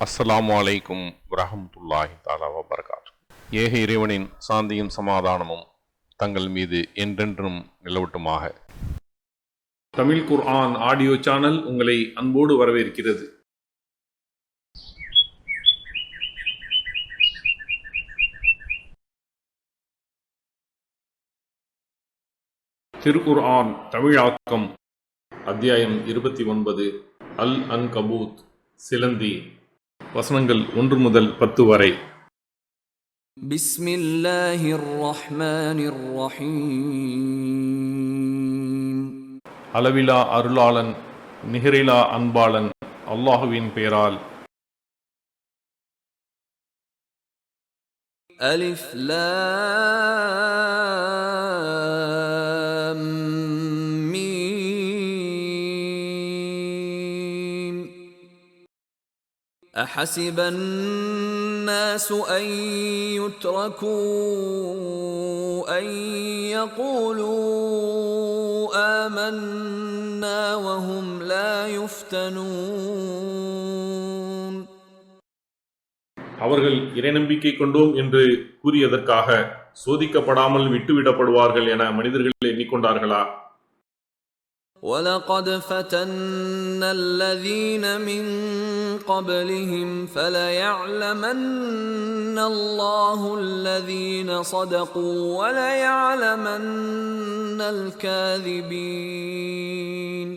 அஸ்ஸலாமு அலைக்கும் வரஹ்மத்துல்லாஹி தஆலா வபரகாத்துஹு. ஏக இறைவனின் சாந்தியும் சமாதானமும் தங்கள் மீது என்றென்றும் நிலவட்டுமாக. தமிழ் குர்ஆன் ஆடியோ சேனல் உங்களை அன்போடு வரவேற்கிறது. திருக்குர்ஆன் தமிழாக்கம் அத்தியாயம் 29 அல் அன்கபூத் சிலந்தி. வசனங்கள் 1 முதல் 10 வரை. பிஸ்மில்லாஹிர் ரஹ்மானிர் ரஹீம். அளவிலா அருளாளன் நிகரிலா அன்பாளன் அல்லாஹுவின் பெயரால். அலிஃப் லாம் மீம். أحسب الناس أن يتركوا أن يقولوا آمنا وهم لا يفتنون. அவர்கள் இறைநம்பிக்கை கொண்டோம் என்று கூறியதற்காக சோதிக்கப்படாமல் விட்டுவிடப்படுவார்கள் என மனிதர்கள் எண்ணிக்கொண்டார்களா? وَلَقَدْ فَتَنَّا الَّذِينَ مِن قَبْلِهِمْ فَلَيَعْلَمَنَّ اللَّهُ الَّذِينَ صَدَقُوا وَلَيَعْلَمَنَّ الْكَاذِبِينَ.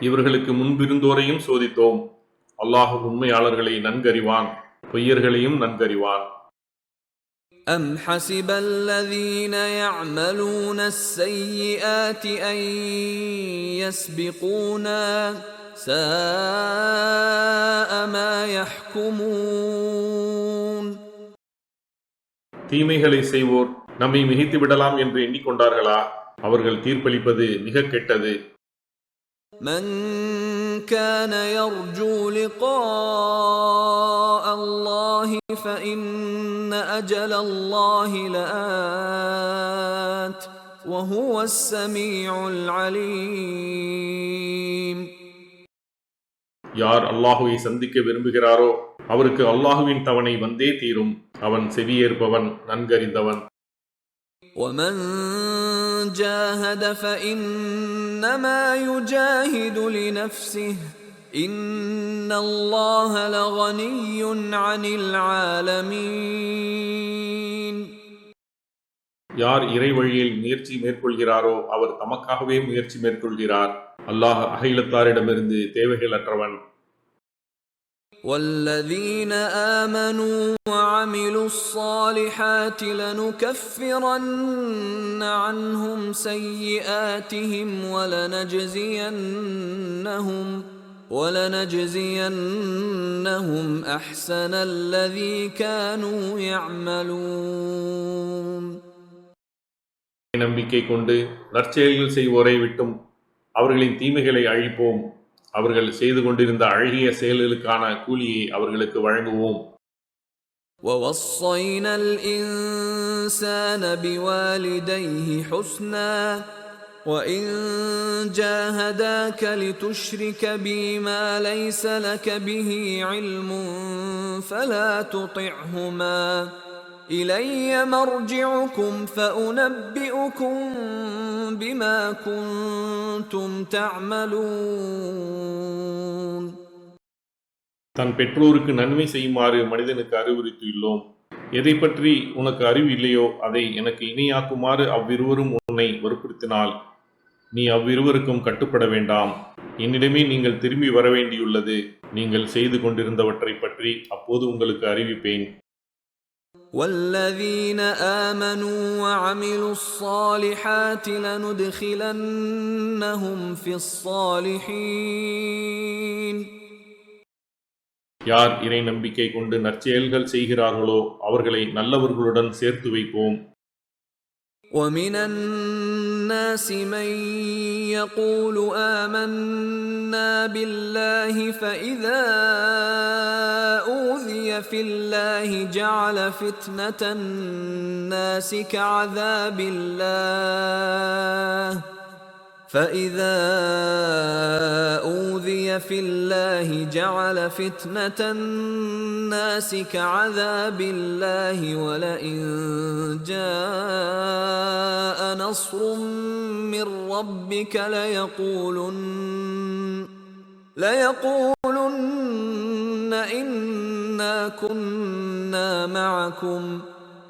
இவர்களுக்கு முன்பிருந்தோரையும் சோதித்தோம். அல்லாஹ் உண்மையாளர்களை நன்கறிவான், பொய்யர்களையும் நன்கறிவான். أَمْ حَسِبَ الَّذِينَ يَعْمَلُونَ السَّيِّئَاتِ أَن يَسْبِقُونَا سَاءَ مَا يَحْكُمُونَ. தீமைகளை செய்வோர் நம்மை மிகைத்து விடலாம் என்று எண்ணிக்கொண்டார்களா? அவர்கள் தீர்ப்பளிப்பது மிக கெட்டது. مَنْ كَانَ يَرْجُو لِقَاءَ اللَّهِ فَإِنَّ أَجَلَ اللَّهِ لَآتٍ وَهُوَ السَّمِيعُ الْعَلِيمُ. யார் அல்லாஹுவை சந்திக்க விரும்புகிறாரோ அவருக்கு அல்லாஹுவின் தவணை வந்தே தீரும். அவன் செவியேற்பவன், நன்கறிந்தவன். وَمَنْ جَاهَدَ فَإِنَّمَا يُجَاهِدُ لِنَفْسِهِ إِنَّ اللَّهَ لَغَنِيٌّ عَنِ الْعَالَمِينَ. யார் இறை வழியில் முயற்சி மேற்கொள்கிறாரோ அவர் தமக்காகவே முயற்சி மேற்கொள்கிறார். அல்லாஹ் அகிலத்தாரிடமிருந்து தேவைகளற்றவன். وَالَّذِينَ آمَنُوا وَعَمِلُوا الصَّالِحَاتِ لَنُكَفِّرَنَّ عَنْهُمْ سَيِّئَاتِهِمْ وَلَنَجْزِيَنَّهُمْ أَحْسَنَ الَّذِي كَانُوا يَعْمَلُونَ. நம்பிக்கை கொண்டு நற்செயல்கள் செய்வோரை விட்டும் அவர்களின் தீமைகளை அழிப்போம். அவர்கள் செய்து கொண்டிருந்த அழகிய செயல்களுக்கான கூலியை அவர்களுக்கு வழங்குவோம். وَوَصَّيْنَا الْإِنسَانَ بِوَالِدَيْهِ حُسْنًا وَإِن جَاهَدَاكَ لِتُشْرِكَ بِي مَا لَيْسَ لَكَ بِهِ عِلْمٌ فَلَا تُطِعْهُمَا إِلَيَّ مَرْجِعُكُمْ فَأُنَبِّئُكُم بِمَا كُنتُمْ تَعْمَلُونَ. தன் பெற்றோருக்கு நன்மை செய்யுமாறு மனிதனுக்கு அறிவுறுத்தியுள்ளோம். எதை பற்றி உனக்கு அறிவு இல்லையோ அதை எனக்கு இணையாக்குமாறு அவ்விருவரும் உன்னை வற்புறுத்தினால் நீ அவ்விருவருக்கும் கட்டுப்பட வேண்டாம். என்னிடமே நீங்கள் திரும்பி வரவேண்டியுள்ளது. நீங்கள் செய்து கொண்டிருந்தவற்றை பற்றி அப்போது உங்களுக்கு அறிவிப்பேன். وَالَّذِينَ آمَنُوا وَعَمِلُوا الصَّالِحَاتِ لَنُدْخِلَنَّهُمْ فِي الصَّالِحِينَ. யார் இறை நம்பிக்கை கொண்டு நற்செயல்கள் செய்கிறார்களோ அவர்களை நல்லவர்களுடன் சேர்த்து வைப்போம். وَمِنَ النَّاسِ مَن يَقُولُ آمَنَّا بِاللَّهِ فَإِذَا أُوذِيَ فِي اللَّهِ جَعَلَ فِتْنَةَ النَّاسِ كَعَذَابِ اللَّهِ فإذا أوذي في الله جعل فتنة الناس كعذاب الله ولئن جاء نصر من ربك ليقولن إنا كنا معكم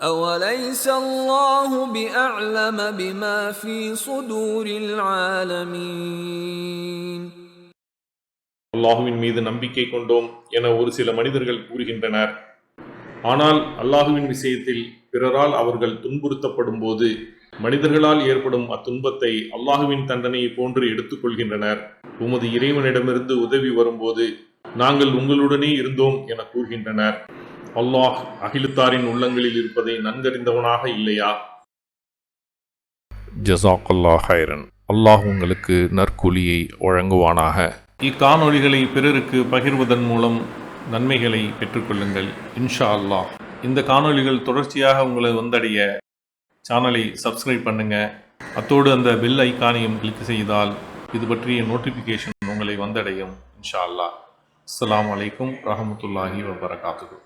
أوليس الله بأعلم بما في صدور العالمين. அல்லாஹுவின் மீது நம்பிக்கை கொண்டோம் என ஒரு சில மனிதர்கள் கூறுகின்றனர். ஆனால் அல்லாஹுவின் விஷயத்தில் பிறரால் அவர்கள் துன்புறுத்தப்படும் போது மனிதர்களால் ஏற்படும் அத்துன்பத்தை அல்லாஹுவின் தண்டனையை போன்று எடுத்துக்கொள்கின்றனர். உமது இறைவனிடமிருந்து உதவி வரும்போது நாங்கள் உங்களுடனே இருந்தோம் என கூறுகின்றனர். அல்லாஹ் அகிலத்தாரின் உள்ளங்களில் இருப்பதை நன்கறிந்தவனாக இல்லையா? ஜஸாக்கல்லாஹ் ஹைரன். அல்லாஹ் உங்களுக்கு நற்கூலியை வழங்குவானாக. இக்காணொளிகளை பிறருக்கு பகிர்வதன் மூலம் நன்மைகளை பெற்றுக்கொள்ளுங்கள் இன்ஷா அல்லாஹ். இந்த காணொளிகள் தொடர்ச்சியாக உங்களை வந்தடைய சேனலை சப்ஸ்கிரைப் பண்ணுங்க. அத்தோடு அந்த பெல் ஐக்கானையும் கிளிக் செய்தால் இது பற்றிய நோட்டிஃபிகேஷன் உங்களை வந்தடையும் இன்ஷா அல்லாஹ். அஸ்ஸலாமு அலைக்கும் ரஹமத்துல்லாஹி வபரகாத்துஹு.